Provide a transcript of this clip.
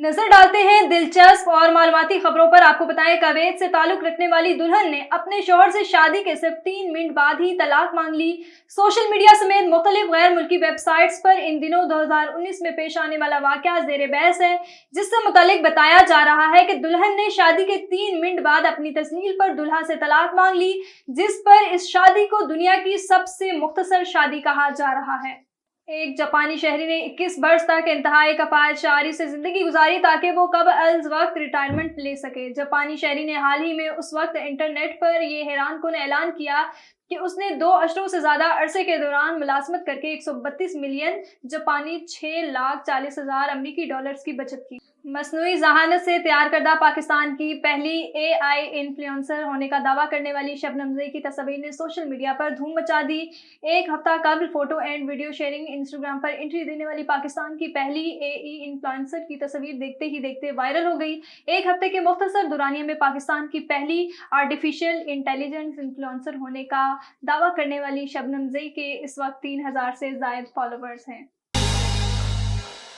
नजर डालते हैं दिलचस्प और मालूमाती खबरों पर। आपको बताएं, कुवैत से ताल्लुक रखने वाली दुल्हन ने अपने शौहर से शादी के सिर्फ 3 मिनट बाद ही तलाक मांग ली। सोशल मीडिया समेत मुख्तलिफ गैर मुल्की वेबसाइट्स पर इन दिनों 2019 में पेश आने वाला वाकया जेर बहस है, जिससे मुतालिक बताया जा रहा है कि दुल्हन ने शादी के 3 मिनट बाद अपनी तस्लील पर दुल्हा से तलाक मांग ली, जिस पर इस शादी को दुनिया की सबसे मुख्तसर शादी कहा जा रहा है। एक जापानी शहरी ने 21 वर्ष तक इंतहाई कफायतशारी से जिंदगी गुजारी ताकि वो कब अज वक्त रिटायरमेंट ले सके। जापानी शहरी ने हाल ही में उस वक्त इंटरनेट पर यह हैरानकुन ऐलान किया कि उसने 2 अशरों से ज्यादा अरसे के दौरान मुलाजमत करके 132 मिलियन जापानी $6,40,000 अमरीकी डॉलर्स की बचत की। मसनूई जहानत से तैयार करदा पाकिस्तान की पहली AI इन्फ्लुएंसर होने का दावा करने वाली शबनम ज़ई की तस्वीर ने सोशल मीडिया पर धूम मचा दी। एक हफ्ता कबल photo and video sharing Instagram पर एंट्री देने वाली पाकिस्तान की पहली AI इन्फ्लुएंसर की तस्वीर देखते ही देखते वायरल हो गई। एक हफ्ते के मुख्तसर दौरानिये में पाकिस्तान की पहली आर्टिफिशियल इंटेलिजेंस इन्फ्लुएंसर होने का दावा करने वाली शबनम ज़ई के इस वक्त 3000 से ज्यादा फॉलोवर्स हैं।